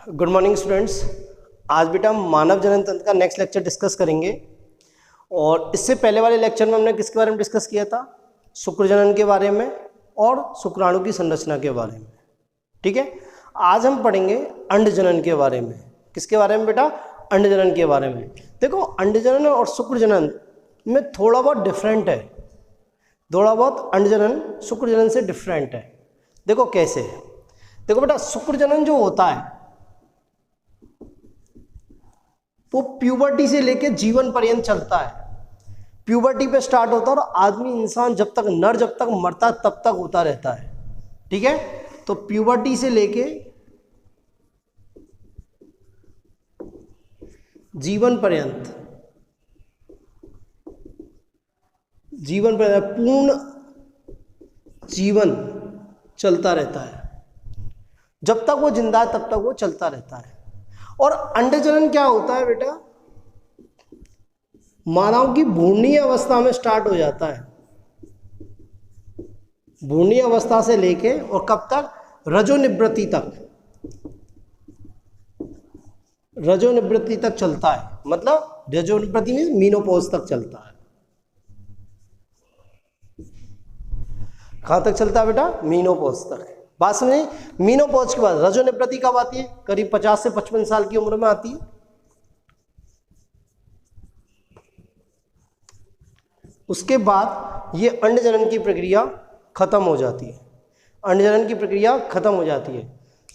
Good morning students. आज बेटा हम मानव जनन तंत्र का नेक्स्ट लेक्चर डिस्कस करेंगे। और इससे पहले वाले लेक्चर में हमने किसके बारे में डिस्कस किया था? शुक्र जनन के बारे में और शुक्राणु की संरचना के बारे में। ठीक है, आज हम पढ़ेंगे अंड जनन के बारे में। किसके बारे में बेटा? अंड जनन के बारे में। देखो, अंड जनन और शुक्र जनन में थोड़ा बहुत डिफरेंट है। थोड़ा बहुत अंड जनन शुक्र जनन से डिफरेंट है। देखो कैसे। देखो बेटा, शुक्र जनन जो होता है वो प्यूबर्टी से लेकर जीवन पर्यंत चलता है। प्यूबर्टी पे स्टार्ट होता है और आदमी इंसान जब तक नर जब तक मरता तब तक होता रहता है। ठीक है, तो प्यूबर्टी से लेके जीवन पर्यंत पूर्ण जीवन चलता रहता है। जब तक वो जिंदा है तब तक वो चलता रहता है। और अंड जनन क्या होता है बेटा? मानव की भ्रूणीय अवस्था में स्टार्ट हो जाता है। भ्रूणीय अवस्था से लेके और कब तक? रजोनिवृत्ति तक। रजोनिवृत्ति तक चलता है। मतलब रजोनिवृत्ति में मीनोपॉज तक चलता है। कहां तक चलता है बेटा? मीनोपॉज तक। बात समझे? मीनोपॉज के बाद रजोनिवृत्ति कब आती है? करीब 50 से 55 साल की उम्र में आती है। उसके बाद ये अंड जनन की प्रक्रिया खत्म हो जाती है। अंड जनन की प्रक्रिया खत्म हो जाती है।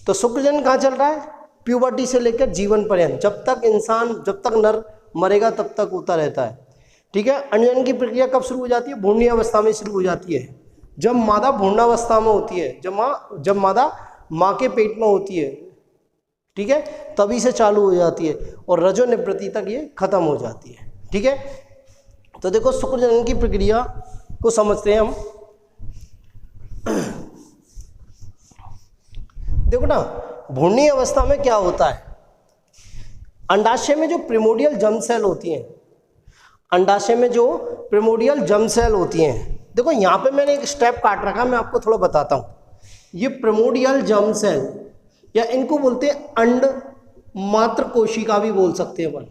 तो शुक्र जनन कहाँ चल रहा है? प्यूबर्टी से लेकर जीवन पर्यंत। जब तक नर मरेगा तब तक होता रहता है। ठीक है, अंड जनन की प्रक्रिया कब शुरू हो जाती है? भ्रूणीय अवस्था में शुरू हो जाती है। जब मादा भ्रूणावस्था में होती है, जब मादा माँ के पेट में होती है, ठीक है, तभी से चालू हो जाती है और रजोनिवृत्ति तक ये खत्म हो जाती है। ठीक है, तो देखो शुक्र जनन की प्रक्रिया को समझते हैं हम। देखो ना, भ्रूणीय अवस्था में क्या होता है? अंडाशय में जो प्रिमोडियल जर्म सेल होती हैं, अंडाशय में जो प्रिमोडियल जर्म सेल होती हैं, देखो यहाँ पे मैंने एक स्टेप काट रखा, मैं आपको थोड़ा बताता हूँ। ये प्रिमोडियल जर्म सेल या इनको बोलते हैं अंड मात्र कोशिका भी बोल सकते हैं अपन।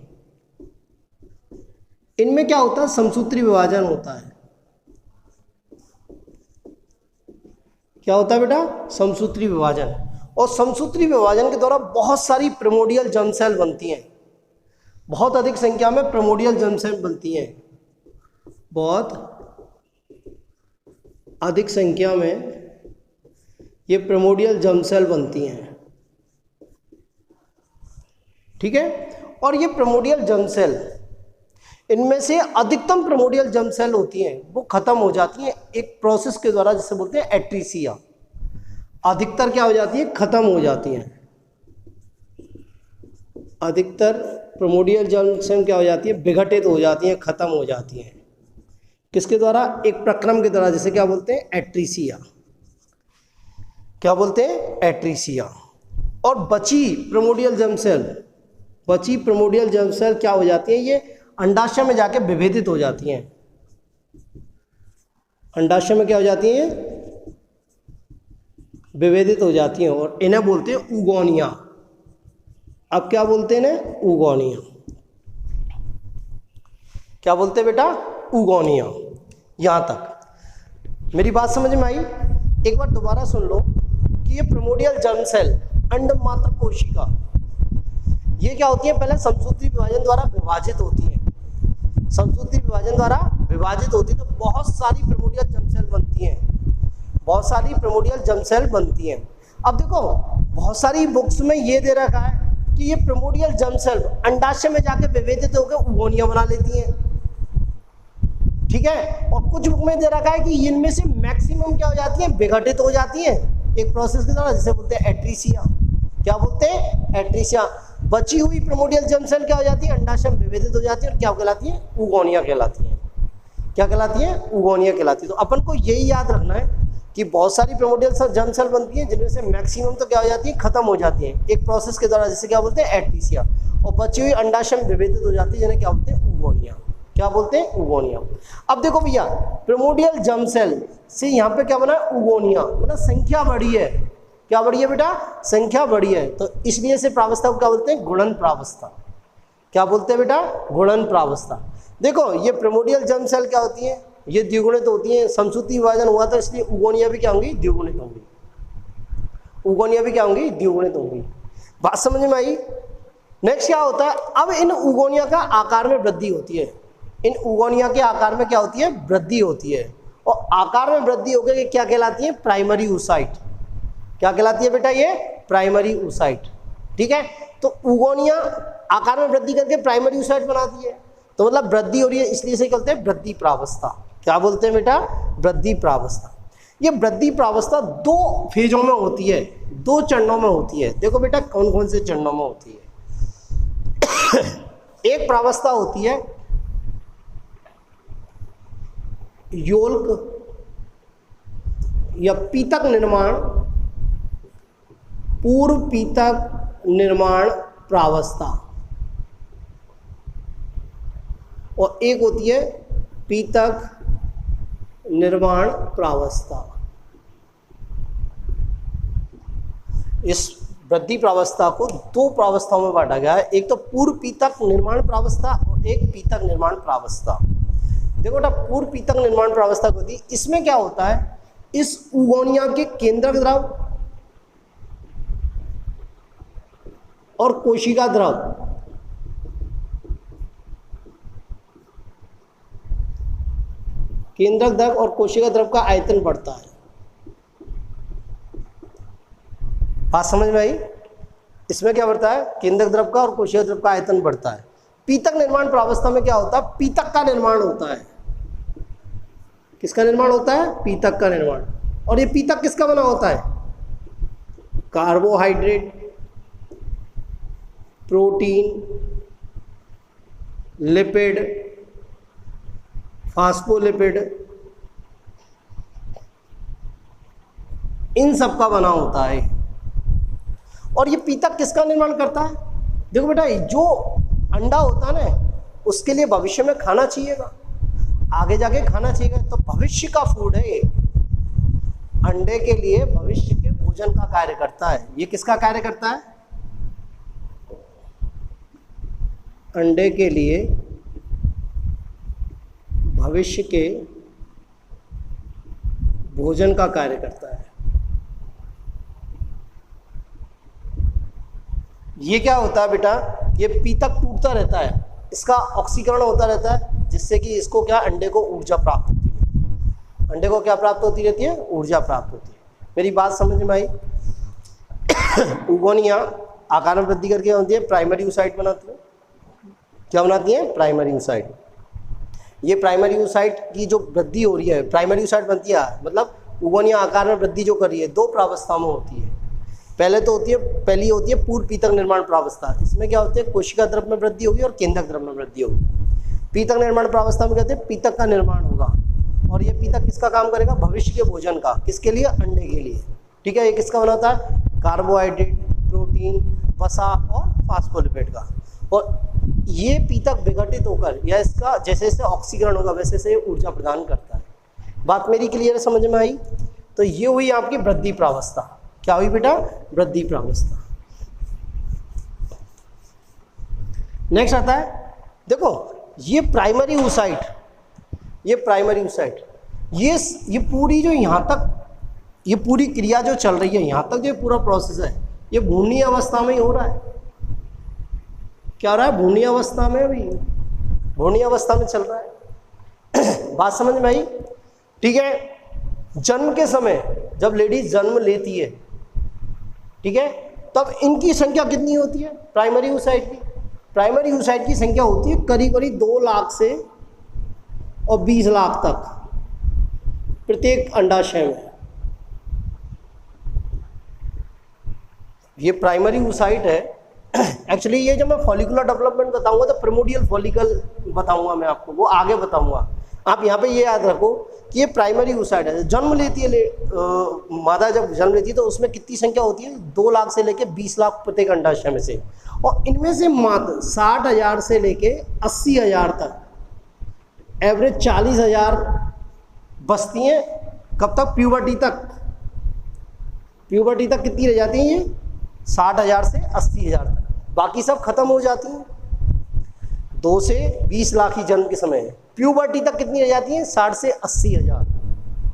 इनमें क्या होता है? समसूत्री विभाजन होता है। क्या होता है बेटा? समसूत्री विभाजन। और समसूत्री विभाजन के द्वारा बहुत सारी प्रिमोडियल जर्म सेल बनती हैं। बहुत अधिक संख्या में प्रिमोडियल जर्म सेल बनती हैं। बहुत अधिक संख्या में ये प्रिमोडियल जर्म सेल बनती हैं। ठीक है, और ये प्रिमोडियल जर्म सेल, इनमें से अधिकतम प्रिमोडियल जर्म सेल होती हैं वो खत्म हो जाती हैं एक प्रोसेस के द्वारा, जिसे बोलते हैं एट्रीसिया। अधिकतर क्या हो जाती है? खत्म हो जाती हैं। अधिकतर प्रिमोडियल जर्म सेल क्या हो जाती है? विघटित हो जाती हैं, खत्म हो जाती हैं। किसके द्वारा? एक प्रक्रम के द्वारा, जिसे क्या बोलते हैं? एट्रीसिया। क्या बोलते हैं? एट्रीसिया। और बची प्रिमोडियल जर्म सेल क्या हो जाती है? ये अंडाशय में जाके विभेदित हो जाती हैं। अंडाशय में क्या हो जाती हैं? विभेदित हो जाती हैं और इन्हें बोलते हैं उगोनिया। अब क्या बोलते हैं इन्हें? उगोनिया। क्या बोलते हैं बेटा? उगोनिया। यहां तक मेरी बात समझ में आई? एक बार दोबारा सुन लो कि ये प्रिमोडियल जर्म सेल अंड मात्र कोशिका, ये क्या होती है? पहले समसूत्री विभाजन द्वारा विभाजित होती है। समसूत्री विभाजन द्वारा विभाजित होती है तो बहुत सारी प्रिमोडियल जर्म सेल बनती हैं। बहुत सारी प्रिमोडियल जर्म सेल बनती हैं। अब देखो, बहुत सारी बुक्स में ये दे रखा है कि ये प्रिमोडियल जर्म सेल अंडाशय में जाके विभेदित होकर उगोनिया बना लेती हैं। ठीक है, और कुछ बुक में दे रखा है कि इनमें से मैक्सिमम क्या हो जाती है? विघटित हो जाती है एक प्रोसेस के द्वारा, जिसे बोलते हैं एट्रीसिया। क्या बोलते हैं? एट्रीसिया। बची हुई प्रिमोडियल जर्म सेल क्या हो जाती है? अंडाशय में विभेदित हो जाती है और क्या कहलाती है? उगोनिया कहलाती है। क्या कहलाती है? उगोनिया कहलाती है। तो अपन को यही याद रखना है कि बहुत सारी प्रिमोडियल जर्म सेल बनती हैं, जिनमें से मैक्सिमम तो क्या हो जाती है? खत्म हो जाती है एक प्रोसेस के द्वारा, जिसे क्या बोलते हैं? एट्रीसिया। और बची हुई अंडाशय में विभेदित हो जाती है, जिन्हें क्या बोलते हैं? उगोनिया। क्या बोलते हैं? उगोनिया। अब देखो भैया, प्रिमोडियल जर्म सेल से यहाँ पे क्या बना? उगोनिया। मतलब संख्या बढ़ी है, क्या बढ़ी है बेटा? संख्या बढ़ी है। तो इसलिए से प्रावस्था को क्या बोलते हैं? गुणन प्रावस्था। क्या बोलते हैं बेटा? गुणन प्रावस्था। देखो ये प्राइमोर्डियल जर्म सेल क्या होती है? ये द्विगुणित होती है। समसूत्री विभाजन हुआ था इसलिए उगोनिया भी क्या होंगी? द्विगुणित होंगी। उगोनिया भी क्या होंगी? द्विगुणित होंगी। बात समझ में आई? नेक्स्ट क्या होता है? अब इन उगोनिया का आकार में वृद्धि होती है। इन उगोनिया के आकार में क्या होती है? वृद्धि होती है। और आकार में वृद्धि होकर ये क्या कहलाती है? Primary oocyte। क्या कहलाती है बेटा? ये प्राइमरी oocyte। ठीक है, तो उगोनिया आकार में वृद्धि करके प्राइमरी oocyte बनाती है, तो मतलब वृद्धि हो रही है, इसलिए इसे कहते हैं वृद्धि प्रावस्था। क्या बोलते हैं बेटा? वृद्धि प्रावस्था। ये वृद्धि प्रावस्था दो फेजों में होती है, दो चरणों में होती है। देखो बेटा कौन कौन से चरणों में होती है। एक प्रावस्था होती है योल्क या पीतक निर्माण, पूर्व पीतक निर्माण प्रावस्था, और एक होती है पीतक निर्माण प्रावस्था। इस वृद्धि प्रावस्था को दो प्रावस्थाओं में बांटा गया है, एक तो पूर्व पीतक निर्माण प्रावस्था और एक पीतक निर्माण प्रावस्था। देखो बेटा पूर्व पीतक निर्माण प्रावस्था होती है, इसमें क्या होता है? इस उगोनिया के केंद्रक द्रव और कोशिका द्रव केंद्रक द्रव और कोशिका द्रव का आयतन बढ़ता है। बात समझ में आई? इसमें क्या बढ़ता है? केंद्रक द्रव का और कोशिका द्रव का आयतन बढ़ता है। पीतक निर्माण प्रावस्था में क्या होता है? पीतक का निर्माण होता है। किसका निर्माण होता है? पीतक का निर्माण। और ये पीतक किसका बना होता है? कार्बोहाइड्रेट, प्रोटीन, लिपिड, फास्फोलिपिड, इन सब का बना होता है। और ये पीतक किसका निर्माण करता है? देखो बेटा जो अंडा होता है ना, उसके लिए भविष्य में खाना चाहिएगा, आगे जाके खाना चाहिएगा, तो भविष्य का फूड है ये। अंडे के लिए भविष्य के भोजन का कार्य करता है। ये किसका कार्य करता है? अंडे के लिए भविष्य के भोजन का कार्य करता है। ये क्या होता है बेटा? ये पीतक टूटता रहता है, इसका ऑक्सीकरण होता रहता है, जिससे कि इसको क्या अंडे को ऊर्जा प्राप्त होती है। अंडे को क्या प्राप्त होती रहती है? ऊर्जा प्राप्त होती है। मेरी बात समझ में आई? उगोनिया आकार में वृद्धि करके होती है, प्राइमरी oocyte बनाती है। क्या बनाती है? Primary oocyte। ये प्राइमरी oocyte की जो वृद्धि हो रही है, प्राइमरी oocyte बनती है, मतलब उगोनिया आकार में वृद्धि जो कर रही है, दो प्रावस्थाओं में होती है। पहली होती है पूर्व पीतक निर्माण प्रावस्था। इसमें क्या होती है? कोशिका द्रव में वृद्धि होगी और केंद्रक द्रव में वृद्धि होगी। पीतक निर्माण प्रावस्था में कहते हैं पीतक का निर्माण होगा, और ये पीतक किसका काम करेगा? भविष्य के भोजन का। किसके लिए? अंडे के लिए। ठीक है, ये किसका बनाता है? कार्बोहाइड्रेट, प्रोटीन, वसा और फास्फोलिपिड का। और ये पीतक विघटित होकर या इसका जैसे जैसे ऑक्सीकरण होगा वैसे वैसे ऊर्जा प्रदान करता है। बात मेरी क्लियर है? समझ में आई? तो ये हुई आपकी वृद्धि प्रावस्था। क्या हुई बेटा? वृद्धि प्रावस्था। नेक्स्ट आता है, देखो ये प्राइमरी oocyte, ये प्राइमरी oocyte, ये पूरी जो यहाँ तक ये पूरी क्रिया जो चल रही है, यहाँ तक जो पूरा प्रोसेस है, ये भ्रूणीय अवस्था में ही हो रहा है। क्या हो रहा है? भ्रूणीय अवस्था में, अभी भ्रूणीय अवस्था में चल रहा है। बात समझ में आई? ठीक है, जन्म के समय जब लेडीज जन्म लेती है, ठीक है, तब इनकी संख्या कितनी होती है? प्राइमरी oocyte की, प्राइमरी oocyte की संख्या होती है करीब करीब 2 लाख से और 20 लाख तक प्रत्येक अंडाशय में। ये प्राइमरी oocyte है। एक्चुअली ये जब मैं फॉलिकुलर डेवलपमेंट बताऊंगा तो प्रिमोडियल फॉलिकल बताऊंगा मैं आपको, वो आगे बताऊंगा। आप यहाँ पे ये याद रखो कि ये प्राइमरी oocyte है। जन्म लेती है मादा, जब जन्म लेती है तो उसमें कितनी संख्या होती है? 2 लाख से लेके 20 लाख प्रत्येक अंडाशय में से, और इनमें से मात्र 60,000 से लेके 80,000 तक, एवरेज 40,000 बचती हैं। कब तक? प्यूबर्टी तक। प्यूबर्टी तक कितनी रह जाती हैं ये 60,000 से 80,000 तक, बाकी सब खत्म हो जाती हैं। 2 से 20 लाख की जन्म के समय प्यूबर्टी तक कितनी रह जाती हैं 60 से 80,000,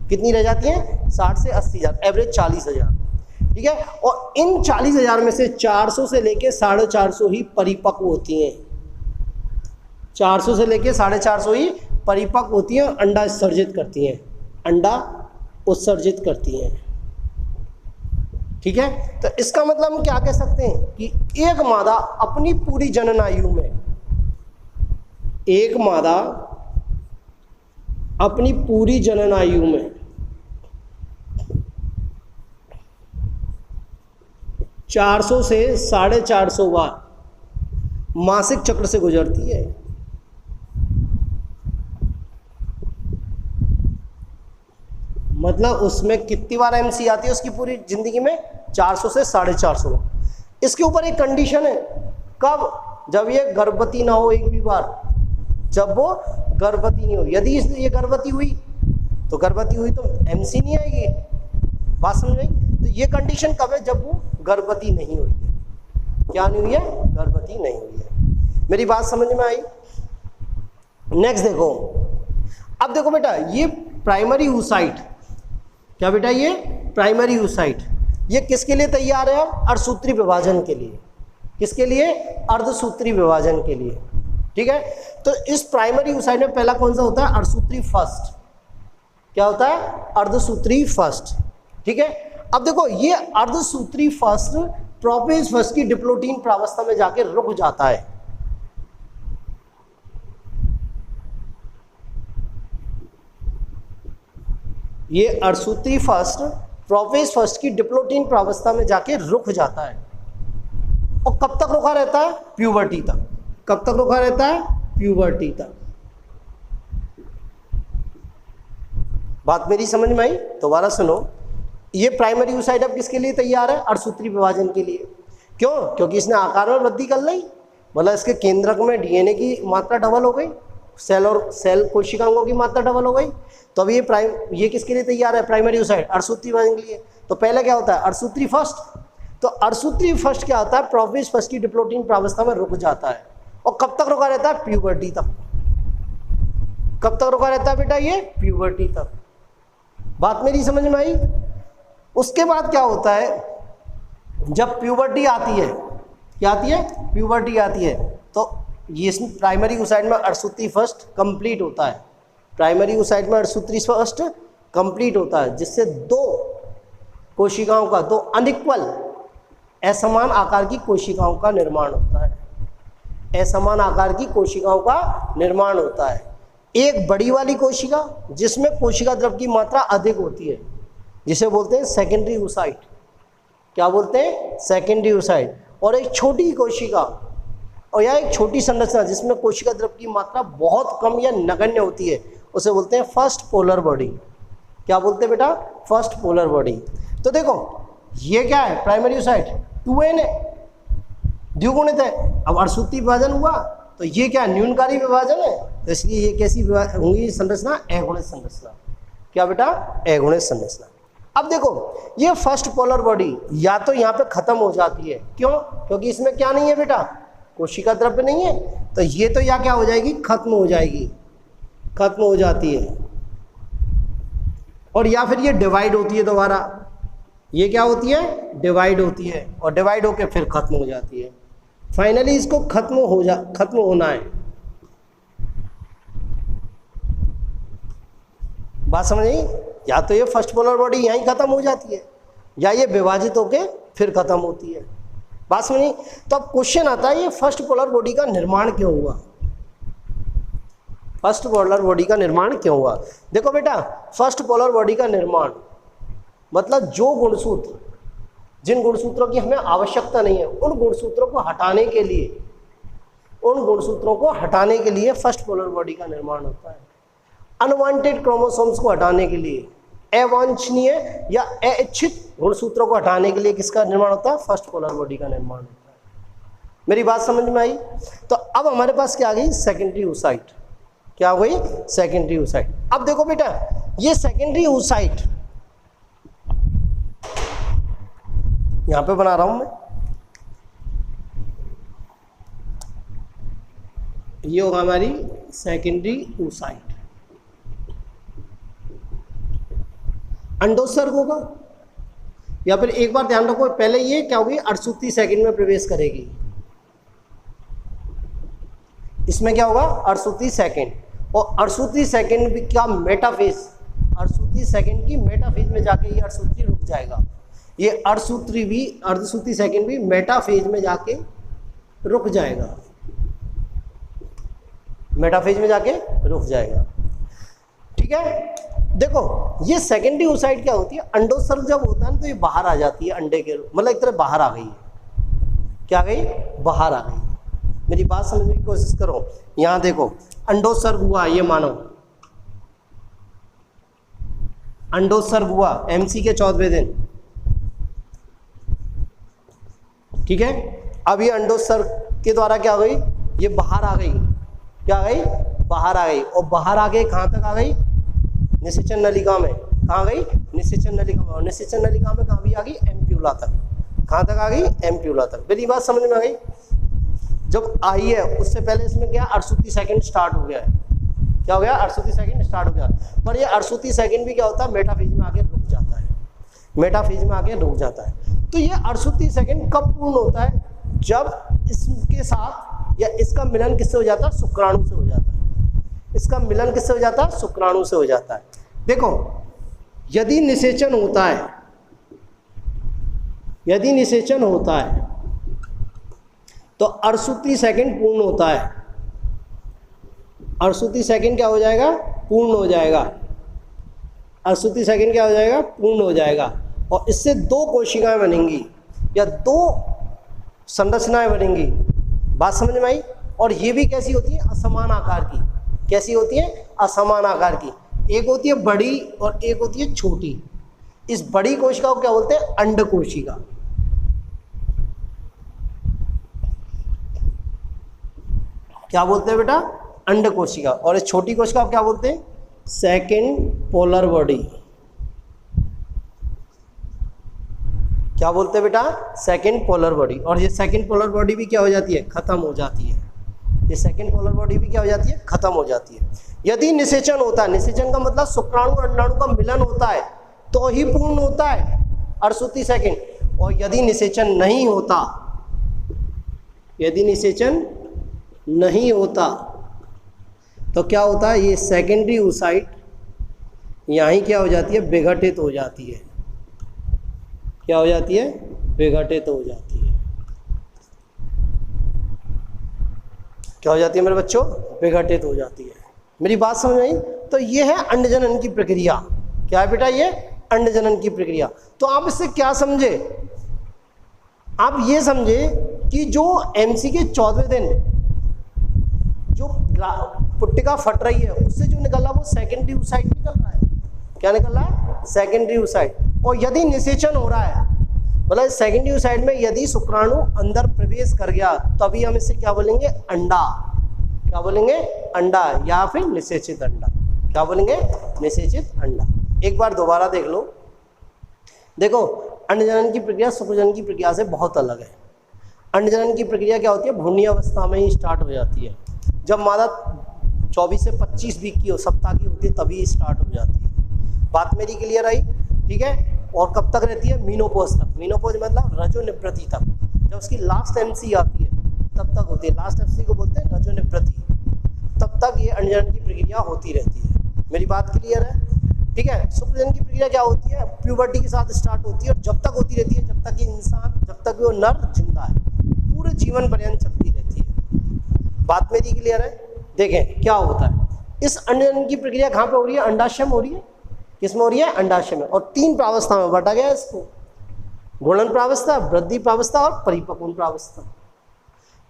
कितनी रह जाती हैं 60 से 80,000, एवरेज 40,000, ठीक है। और इन 40,000 में से 400 से लेके 450 ही परिपक्व होती हैं, 400 से लेके 450 ही परिपक्व होती हैं, अंडा उत्सर्जित करती हैं, अंडा उत्सर्जित करती हैं, ठीक है। तो इसका मतलब हम क्या कह सकते हैं कि एक मादा अपनी पूरी जननायु में, एक मादा अपनी पूरी जननायु में 400 से 450 बार मासिक चक्र से गुजरती है। मतलब उसमें कितनी बार एमसी आती है उसकी पूरी जिंदगी में 400 से 450 बार। इसके ऊपर एक कंडीशन है, कब? जब ये गर्भवती ना हो एक भी बार, जब वो गर्भवती नहीं हो। यदि ये गर्भवती हुई तो एमसी नहीं आएगी, बात समझ में? तो ये कंडीशन कब है? जब वो गर्भवती नहीं हुई है। क्या नहीं हुई है? गर्भवती नहीं हुई है। मेरी बात समझ में आई? नेक्स्ट देखो, अब देखो बेटा, ये प्राइमरी oocyte, क्या बेटा? ये प्राइमरी oocyte, ये किसके लिए तैयार है? अर्धसूत्री विभाजन के लिए। किसके लिए? अर्धसूत्री विभाजन के लिए, ठीक है। तो इस प्राइमरी oocyte में पहला कौन सा होता है? अर्धसूत्री फर्स्ट। क्या होता है? अर्धसूत्री फर्स्ट, ठीक है। अब देखो, ये अर्धसूत्री फर्स्ट प्रोपेज फर्स्ट की डिप्लोटीन प्रावस्था में जाके रुक जाता है। ये अर्धसूत्री फर्स्ट प्रोपेज फर्स्ट की डिप्लोटीन प्रावस्था में जाके रुक जाता है। और कब तक रुका रहता है? प्यूबर्टी तक। कब तक रुका रहता है? प्यूबर्टी तक। बात मेरी समझ में आई? दोबारा सुनो, ये प्राइमरी oocyte अब किसके लिए तैयार है? अर्धसूत्री विभाजन के लिए। क्यों? क्योंकि इसने आकार में वृद्धि कर ली, मतलब इसके केंद्रक में डीएनए की मात्रा डबल हो गई, सेल कोशिकाओं की मात्रा डबल हो गई। तो अब ये किसके लिए तैयार है? प्राइमरी oocyte, अर्धसूत्री विभाजन के लिए। तो पहले क्या होता है? अर्धसूत्री फर्स्ट। तो अर्धसूत्री फर्स्ट क्या होता है? प्रोफेज फर्स्ट की डिप्लोटीन प्रावस्था में रुक जाता है। और कब तक रुका रहता है? प्यूबर्टी तक। कब तक रुका रहता है बेटा? ये प्यूबर्टी तक। बात मेरी समझ में आई? उसके बाद क्या होता है? जब प्यूबर्टी आती है, क्या आती है? प्यूबर्टी आती है, तो ये प्राइमरी oocyte में अर्धसूत्री फर्स्ट कंप्लीट होता है। प्राइमरी oocyte में अर्धसूत्री फर्स्ट कंप्लीट होता है, जिससे दो कोशिकाओं का, दो अनइक्वल असमान आकार की कोशिकाओं का निर्माण होता है। असमान आकार की कोशिकाओं का निर्माण होता है। एक बड़ी वाली कोशिका जिसमें कोशिका द्रव की मात्रा अधिक होती है, जिसे बोलते हैं सेकेंडरी oocyte। क्या बोलते हैं? Secondary oocyte। और एक छोटी कोशिका और या एक छोटी संरचना जिसमें कोशिका द्रव की मात्रा बहुत कम या नगण्य होती है, उसे बोलते हैं फर्स्ट पोलर बॉडी। क्या बोलते हैं बेटा? First polar body. तो देखो, ये क्या है? प्राइमरी oocyte 2n है, द्विगुणित है। अब अर्धसूत्री विभाजन हुआ तो ये क्या? न्यूनकारी विभाजन है, तो इसलिए ये कैसी होंगी संरचना? अगुणित संरचना। क्या बेटा? अगुणित संरचना। अब देखो, ये फर्स्ट पोलर बॉडी या तो यहाँ पे खत्म हो जाती है। क्यों? क्योंकि इसमें क्या नहीं है बेटा? कोशिका द्रव्य नहीं है। तो ये तो या क्या हो जाएगी? खत्म हो जाएगी, खत्म हो जाती है। और या फिर ये डिवाइड होती है दोबारा। ये क्या होती है? डिवाइड होती है, और डिवाइड होकर फिर खत्म हो जाती है। फाइनली इसको खत्म होना है। बात समझ आई? या तो ये फर्स्ट पोलर बॉडी यहीं खत्म हो जाती है, या ये विभाजित होके फिर खत्म होती है। बात समझी? तो अब क्वेश्चन आता है, ये फर्स्ट पोलर बॉडी का निर्माण क्यों हुआ? फर्स्ट पोलर बॉडी का निर्माण क्यों हुआ? देखो बेटा, फर्स्ट पोलर बॉडी का निर्माण मतलब जो गुणसूत्र, जिन गुणसूत्रों की हमें आवश्यकता नहीं है, उन गुणसूत्रों को हटाने के लिए फर्स्ट पोलर बॉडी का निर्माण होता है। अनवांटेड क्रोमोसोम्स को हटाने के लिए, अवांछनीय या अइच्छित गुणसूत्रों को हटाने के लिए किसका निर्माण होता है? फर्स्ट पोलर बॉडी का निर्माण होता है। मेरी बात समझ में आई? तो अब हमारे पास क्या आ गई? Secondary oocyte। क्या हो गई? Secondary oocyte। अब देखो बेटा, ये सेकेंडरी oocyte यहाँ पे बना रहा हूँ मैं, ये होगा हमारी सेकेंडरी oocyte। अंडोत्सर्ग होगा, या फिर एक बार ध्यान रखो, पहले ये क्या होगी, अर्धसूत्री सेकंड में प्रवेश करेगी। इसमें क्या होगा, अर्धसूत्री सेकंड, और अर्धसूत्री सेकंड का मेटाफेज, अर्धसूत्री सेकंड की मेटाफेज में जाके ये अर्धसूत्री रुक जाएगा। ये अर्धसूत्री सेकंड भी मेटाफेज में जाके रुक जाएगा, मेटाफेज में जाके रुक जाएगा। ठीक है, देखो ये सेकेंडरी oocyte क्या होती है, अंडोत्सर्ग जब होता है ना तो ये बाहर आ जाती है अंडे के, मतलब एक तरह बाहर आ गई है। क्या आ गई, बाहर आ गई। मेरी बात समझने की कोशिश करो, यहाँ देखो अंडोत्सर्ग हुआ, ये मानो अंडोत्सर्ग हुआ MC के 14वें दिन। ठीक है, अब ये अंडोत्सर्ग के द्वारा क्या हो गई, ये बाहर आ गई। क्या आ गई, बाहर आ गई, और बाहर आ गई कहाँ तक आ गई, निषेचन नलिका में। कहाँ गई, निषेचन नलिका में, और निषेचन नलिका में कहाँ भी आ गई, एम्प्यूला तक। कहाँ तक आ गई, एम्प्यूला तक। मेरी बात समझ में आ गई। जब आई है उससे पहले इसमें क्या, अर्धसूत्री सेकंड स्टार्ट हो गया है। क्या हो गया, अर्धसूत्री सेकंड स्टार्ट हो गया, पर ये अर्धसूत्री सेकंड भी क्या होता है, मेटाफेज में आके रुक जाता है, मेटाफेज में आके रुक जाता है। तो ये अर्धसूत्री सेकंड कब पूर्ण होता है, जब इसके साथ या इसका मिलन किससे हो जाता है, शुक्राणु से हो जाता है। इसका मिलन किससे हो जाता है, शुक्राणु से हो जाता है। देखो यदि निषेचन होता है, यदि निषेचन होता है तो अर्धसूत्री सेकंड पूर्ण होता है। अर्धसूत्री सेकंड क्या हो जाएगा, पूर्ण हो जाएगा। अर्धसूत्री सेकंड क्या हो जाएगा, पूर्ण हो जाएगा, और इससे दो कोशिकाएं बनेंगी या दो संरचनाएं बनेंगी। बात समझ में आई। और ये भी कैसी होती है, असमान आकार की। कैसी होती है, असमान आकार की। एक होती है बड़ी और एक होती है छोटी। इस बड़ी कोशिका को क्या बोलते हैं, अंड कोशिका। क्या बोलते हैं बेटा, अंड कोशिका। और इस छोटी कोशिका को क्या बोलते हैं, सेकेंड पोलर बॉडी। क्या बोलते हैं बेटा, सेकेंड पोलर बॉडी। और ये सेकेंड पोलर बॉडी भी क्या हो जाती है, खत्म हो जाती है। ये सेकेंड पोलर बॉडी भी क्या हो जाती है, खत्म हो जाती है। यदि निषेचन होता है, निषेचन का मतलब शुक्राणु और अंडाणु का मिलन होता है तो ही पूर्ण होता है अर्धसूत्री सेकंड। और यदि निषेचन नहीं होता, यदि निषेचन नहीं होता तो क्या होता है, ये सेकेंडरी oocyte यहाँ क्या हो जाती है, विघटित हो जाती है। क्या हो जाती है, विघटित हो जाती है। क्या हो जाती है मेरे बच्चों, विघटित हो जाती है। मेरी बात समझ आई। तो ये है अंडजनन की प्रक्रिया। क्या है बेटा, ये अंडजनन की प्रक्रिया। तो आप इससे क्या समझे, आप ये समझे कि जो MC के 14वें दिन जो पुट्टिका फट रही है उससे जो निकल रहा है वो सेकेंडरी oocyte निकल रहा है। क्या निकल रहा है, सेकेंडरी oocyte। और यदि निषेचन हो रहा है, मतलब सेकेंडरी oocyte में यदि शुक्राणु अंदर प्रवेश कर गया तभी हम इसे क्या बोलेंगे, अंडा। क्या बोलेंगे, अंडा, या फिर निषेचित अंडा। क्या बोलेंगे, निषेचित अंडा। एक बार दोबारा देख लो। देखो अंडजनन की प्रक्रिया शुक्रजनन की प्रक्रिया से बहुत अलग है। अंडजनन की प्रक्रिया क्या होती है, भ्रूणीय अवस्था में ही स्टार्ट हो जाती है। जब मादा 24 से 25 वीक की सप्ताह की होती है तभी स्टार्ट हो जाती है। बात मेरी क्लियर आई, ठीक है। और कब तक रहती है, मीनोपॉज तक। मीनोपॉज मतलब रजोनिवृत्ति तक। जब उसकी लास्ट MC आती है तब तक होती है। लास्ट MC को बोलते हैं रजोनिवृत्ति। तब तक ये अंडजनन की प्रक्रिया होती रहती है। मेरी बात क्लियर है, ठीक है। शुक्रजनन की प्रक्रिया क्या होती है, प्यूबर्टी के साथ स्टार्ट होती है और जब तक होती रहती है जब तक इंसान, जब तक वो नर जिंदा है, पूरे जीवन पर्यंत चलती रहती है। बात मेरी क्लियर है। देखें क्या होता है, इस अंडजनन की प्रक्रिया कहाँ पे हो रही है, अंडाशय में हो रही है। किसमें हो रही है, अंडाशय में। और 3 प्रावस्था में बांटा गया है इसको, गुणन प्रावस्था, वृद्धि प्रावस्था और परिपक्वन प्रावस्था।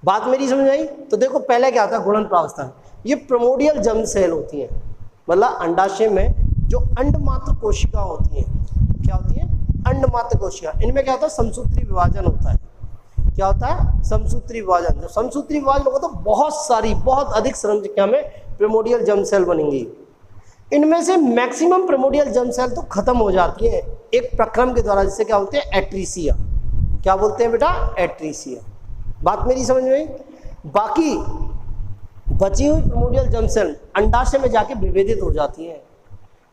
बात मेरी समझ आई। तो देखो पहले क्या था, गुणन प्रावस्था। ये प्रिमोर्डियल जर्म सेल होती हैं, मतलब अंडाशय में जो अंडमात्र कोशिका होती हैं। क्या होती है, अंडमात्र कोशिका। इनमें क्या होता है, समसूत्री विभाजन होता है। क्या होता है, समसूत्री विभाजन। जब समसूत्री विभाजन होगा तो बहुत सारी, बहुत अधिक संख्या में प्रिमोर्डियल जर्म सेल बनेंगी। इनमें से मैक्सिमम प्रिमोर्डियल जर्म सेल तो खत्म हो जाती हैं एक प्रक्रम के द्वारा, जिससे क्या होते हैं, एट्रीसिया। क्या बोलते हैं बेटा, एट्रीसिया। बात मेरी समझ में आई। बाकी बची हुई प्रिमोर्डियल जर्म सेल अंडाशय में जाके विभेदित हो जाती हैं,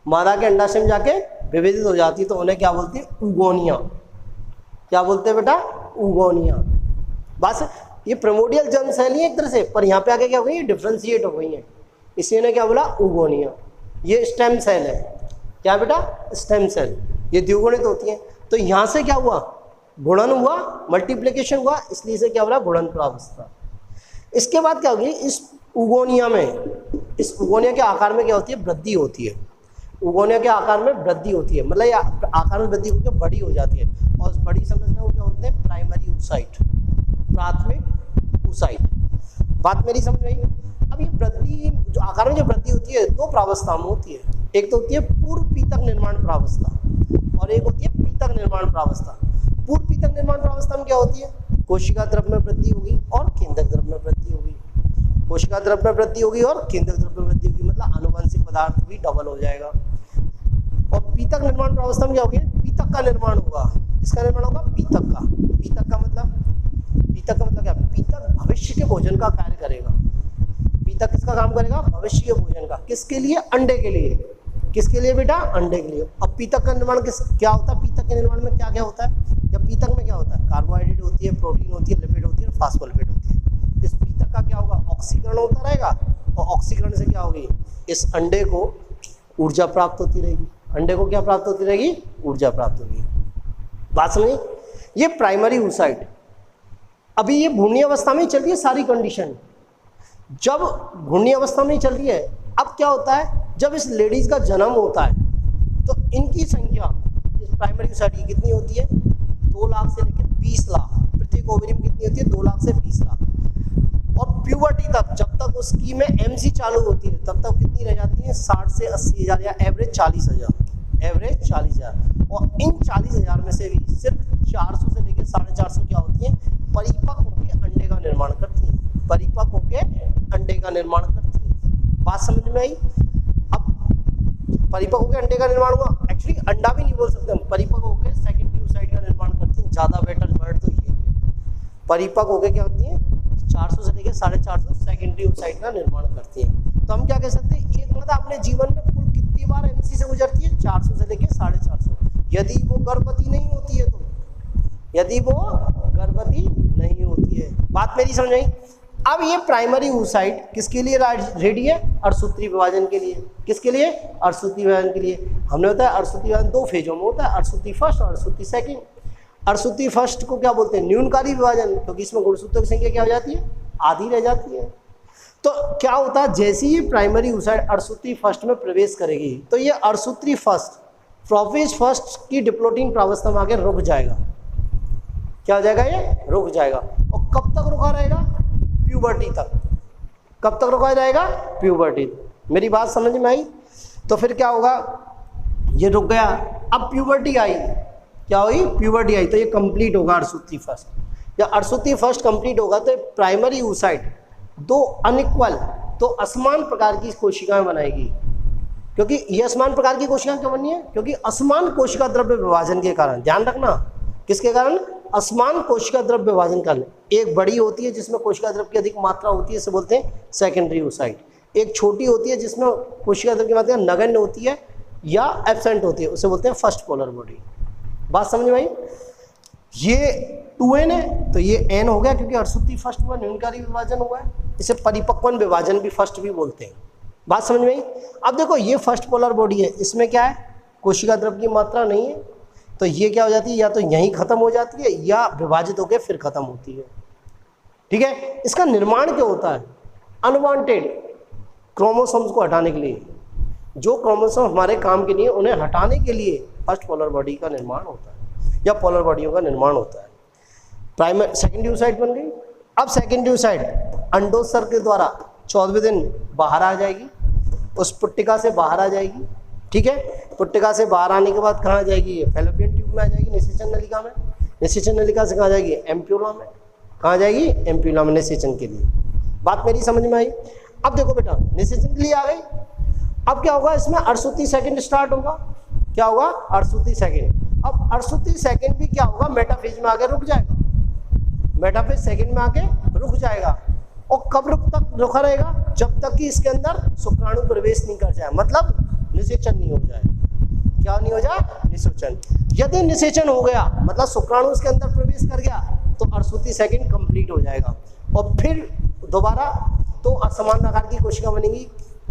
मादा के अंडाशय में जाके विभेदित हो जाती है, तो उन्हें क्या बोलते हैं, उगोनिया। क्या बोलते हैं बेटा, उगोनिया। बस ये प्रिमोर्डियल जर्म सेल ही एक तरह से, पर यहाँ पे आके क्या हो गई, डिफ्रेंशिएट हो गई है, इसलिए ने क्या बोला, उगोनिया। ये स्टेम सेल है, क्या बेटा, स्टेम सेल, ये द्विगुणित होती है। तो यहाँ से क्या हुआ, गुणन हुआ, मल्टीप्लिकेशन हुआ, इसलिए से क्या बोला, गुणन प्रावस्था। इसके बाद क्या होगी, इस उगोनिया में, इस उगोनिया के आकार में क्या होती है, वृद्धि होती है। उगोनिया के आकार में वृद्धि होती है, मतलब ये आकार में वृद्धि होकर बड़ी हो जाती है, और उस बड़ी संरचना को क्या बोलते हैं, प्राइमरी oocyte, प्राथमिक oocyte। बात मेरी समझ में आई। अब ये वृद्धि, जो आकार में जो वृद्धि होती है, दो प्रावस्था में होती है। एक तो होती है पूर्व पीतक निर्माण प्रावस्था, और एक होती है पीतक निर्माण प्रावस्था। पूर्व पीतक निर्माण प्रावस्था में क्या होती है, कोशिका द्रव्य में वृद्धि होगी और केंद्रक द्रव्य में वृद्धि होगी। कोशिका द्रव्य में वृद्धि होगी और केंद्रक द्रव्य में वृद्धि होगी, मतलब आनुवंशिक पदार्थ भी डबल हो जाएगा। और पीतक निर्माण प्रावस्था में क्या होगी, पीतक का निर्माण होगा। किसका निर्माण होगा, पीतक का। पीतक का मतलब, पीतक का मतलब क्या, पीतक भविष्य के भोजन का कार्य करेगा। पीतक किसका काम करेगा, भविष्य के भोजन का। किसके लिए, अंडे के लिए। किसके लिए बेटा, अंडे के लिए। अब पीतक का निर्माण क्या होता है, पीतक के निर्माण में क्या क्या होता है, या पीतक में क्या होता है, कार्बोहाइड्रेट होती है, प्रोटीन होती है, लिपिड होती है, फास्फोलिपिड होती है। इस पीतक का क्या होगा, ऑक्सीकरण होता रहेगा, और ऑक्सीकरण से क्या होगी, इस अंडे को ऊर्जा प्राप्त होती रहेगी। अंडे को क्या प्राप्त होती रहेगी, ऊर्जा प्राप्त होगी। बात समझी। ये प्राइमरी oocyte, अभी ये भ्रूणीय अवस्था में ही चल रही है सारी कंडीशन। जब भ्रूणीय अवस्था में ही चल रही है, अब क्या होता है, जब इस लेडीज का जन्म होता है तो इनकी संख्या, इस प्राइमरी oocyte की कितनी होती है, 2 लाख से लेकर 20 लाख। प्रत्येक ओवरी में कितनी होती है, 2 लाख से 20 लाख। और प्यूबर्टी तक, जब तक उसकी में एमसी चालू होती है, तब तक कितनी रह जाती है, 60 से 80 हज़ार, या एवरेज 40 हज़ार, एवरेज 40 हज़ार। और इन 40 हज़ार में से भी सिर्फ 400 से लेकर 450 क्या होती है, परिपक्व होकर अंडे का निर्माण करती हैं। परिपक्व होकर अंडे का निर्माण करती हैं। बात समझ में आई। अब परिपक्व होकर अंडे का निर्माण हुआ, एक्चुअली अंडा भी नहीं बोल सकते हम, परिपक्व होकर सेकेंडरी oocyte का निर्माण करती हैं। ज़्यादा बेटर वर्ड तो ये है। परिपक्व होकर क्या होती है, 400 से लेकर 450 सेकेंडरी oocyte का निर्माण करती है। तो हम क्या कह सकते हैं, एक मादा अपने जीवन में कुल कितनी बार एमसी से गुजरती है, 400 से लेकर 450। यदि वो गर्भवती नहीं होती है तो, यदि वो गर्भवती नहीं होती है। बात मेरी समझ आई। अब ये प्राइमरी oocyte किसके लिए रेडी है, अर्धसूत्री विभाजन के लिए। किसके लिए, अर्धसूत्री विभाजन के लिए। हमने बताया अर्धसूत्री विभाजन 2 फेजों में होता है, अर्धसूत्री फर्स्ट और अर्धसूत्री सेकंड। अर्धसूत्री फर्स्ट को क्या बोलते हैं, न्यूनकारी विभाजन, क्योंकि इसमें गुणसूत्रों की संख्या क्या हो जाती है, आधी रह जाती है। तो क्या होता है, जैसे ही प्राइमरी oocyte अर्धसूत्री फर्स्ट में प्रवेश करेगी, तो ये अर्धसूत्री फर्स्ट, प्रोफेज फर्स्ट की डिप्लोटिंग प्रावस्था में आगे रुक जाएगा। क्या हो जाएगा, ये रुक जाएगा। और कब तक रुका रहेगा, प्यूबर्टी तक। कब तक रुका जाएगा, प्यूबर्टी। मेरी बात समझ में आई। तो फिर क्या होगा, ये रुक गया, अब प्यूबर्टी आई, क्या हुई, प्यूबर्टी आई, तो ये कंप्लीट होगा अर्धसूत्री फर्स्ट। या अर्धसूत्री फर्स्ट कंप्लीट होगा तो प्राइमरी oocyte 2 अनइक्वल, तो असमान प्रकार की कोशिकाएं बनाएगी। क्योंकि ये असमान प्रकार की कोशिकाएं क्यों बनी है, क्योंकि असमान कोशिका द्रव्य विभाजन के कारण। ध्यान रखना, किसके कारण, असमान कोशिका द्रव्य विभाजन कारण। एक बड़ी होती है जिसमें कोशिका द्रव्य की अधिक मात्रा होती है, इसे बोलते हैं सेकेंडरी oocyte। एक छोटी होती है जिसमें कोशिका द्रव्य की मात्रा नगण्य होती है या एब्सेंट होती है, उसे बोलते हैं फर्स्ट पोलर बॉडी। बात समझ में आई। ये 2n है तो ये n हो गया, क्योंकि अर्धसूत्री फर्स्ट हुआ, न्यूनकारी विभाजन हुआ है। इसे परिपक्वन विभाजन भी फर्स्ट भी बोलते हैं। बात समझ में आई। अब देखो ये फर्स्ट पोलर बॉडी है, इसमें क्या है, कोशिका द्रव्य की मात्रा नहीं है, तो ये क्या हो जाती है, या तो यहीं खत्म हो जाती है या विभाजित होकर फिर खत्म होती है। ठीक है। इसका निर्माण क्या होता है, अनवांटेड क्रोमोसोम्स को हटाने के लिए, जो क्रोमोसोम हमारे काम के लिए, उन्हें हटाने के लिए फर्स्ट पोलर बॉडी का निर्माण होता है या पोलर बॉडियों का निर्माण होता है। प्राइमरी सेकेंडरी oocyte बन गई। अब सेकेंडरी oocyte अंडोत्सर्ग के द्वारा 14वें दिन बाहर आ जाएगी, उस पुट्टिका से बाहर आ जाएगी। ठीक है। पुट्टिका से बाहर आने के बाद कहाँ जाएगी, ये फैलोपियन ट्यूब में आ जाएगी, निषेचन नलिका में। निषेचन नलिका से कहाँ जाएगी, एम्प्यूला में। कहाँ जाएगी, एम्प्यूला में, निषेचन के लिए। बात मेरी समझ में आई। अब देखो बेटा, निषेचन के लिए आ गई। अब क्या होगा, इसमें अर्धसूत्री सेकंड स्टार्ट होगा। क्या होगा, अर्धसूत्री सेकंड। अब 68 सेकंड भी क्या होगा, मेटाफेज में आके रुक जाएगा, मेटाफेज सेकंड में आके रुक जाएगा। और कब रुका रहेगा, जब तक कि इसके अंदर शुक्राणु प्रवेश नहीं कर जाए, मतलब निषेचन नहीं हो जाए। क्या नहीं हो जाए, निषेचन। यदि निषेचन हो गया मतलब शुक्राणु इसके अंदर प्रवेश कर गया तो 68 सेकंड कंप्लीट हो जाएगा। और फिर दोबारा तो असमान आकार की कोशिका बनेगी,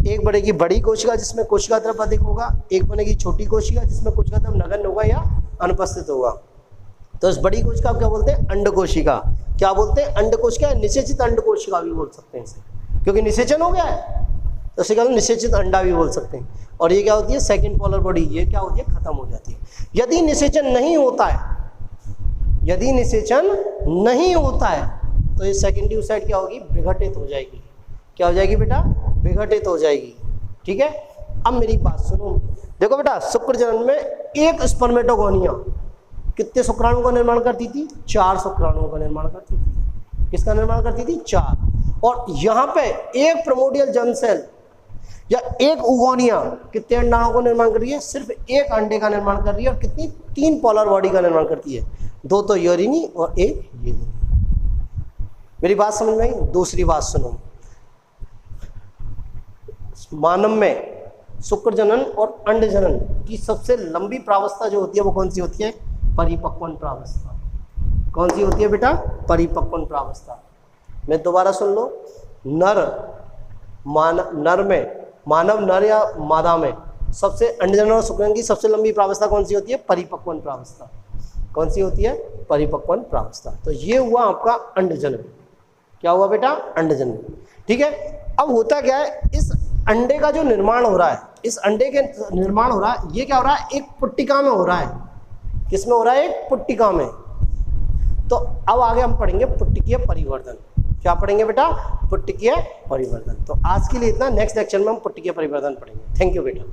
एक बनेगी बड़ी कोशिका जिसमें कोशिका द्रव्य अधिक होगा, एक बनेगी छोटी कोशिका जिसमें कोशिका द्रव्य नगण्य होगा या अनुपस्थित होगा। तो इस बड़ी कोशिका क्या बोलते हैं, अंड कोशिका। क्या बोलते हैं, अंड कोशिका, निषेचित अंड कोशिका भी बोल सकते हैं इसे, क्योंकि निषेचन हो गया है तो इसे क्या निषेचित अंडा भी बोल सकते हैं। और ये क्या होती है, सेकंड पोलर बॉडी, ये क्या होती है, खत्म हो जाती है। यदि निषेचन नहीं होता है, यदि निषेचन नहीं होता है तो ये सेकेंडरी oocyte क्या होगी, विघटित हो जाएगी। क्या हो जाएगी बेटा, विघटित हो जाएगी। ठीक है, अब मेरी बात सुनो। देखो बेटा, शुक्र जनन में एक स्पर्मेटोगोनिया कितने शुक्राणुओं का निर्माण करती थी, 4 शुक्राणुओं का निर्माण करती थी। किसका निर्माण करती थी, 4। और यहाँ पे एक प्रिमोर्डियल जर्म सेल या एक उगोनिया कितने अंडाणुओं का निर्माण कर रही है, सिर्फ एक अंडे का निर्माण कर रही है। और कितनी, 3 पोलर बॉडी का निर्माण करती है, 2 तो यूरिनी और एक ये। मेरी बात समझ में आई। दूसरी बात सुनो, मानव में शुक्र जनन और अंड जनन की सबसे लंबी प्रावस्था जो होती है वो कौन सी होती है, परिपक्वन प्रावस्था। कौन सी होती है बेटा, परिपक्वन प्रावस्था। मैं दोबारा सुन लो, नर में, मानव नर या मादा में सबसे, अंड जनन और शुक्र जनन की सबसे लंबी प्रावस्था कौन सी होती है, परिपक्वन प्रावस्था। कौन सी होती है, परिपक्वन प्रावस्था। तो ये हुआ आपका अंड जनन। क्या हुआ बेटा, अंड जनन। ठीक है, अब होता क्या है, इस अंडे का जो निर्माण हो रहा है, इस अंडे के निर्माण हो रहा है, ये क्या हो रहा है, एक पुट्टिका में हो रहा है। किसमें हो रहा है, एक पुट्टिका में। तो अब आगे हम पढ़ेंगे पुट्टिकीय परिवर्धन। क्या पढ़ेंगे बेटा, पुट्टिकीय परिवर्धन। तो आज के लिए इतना, नेक्स्ट लेक्चर में हम पुट्टिकीय परिवर्धन पढ़ेंगे। थैंक यू बेटा।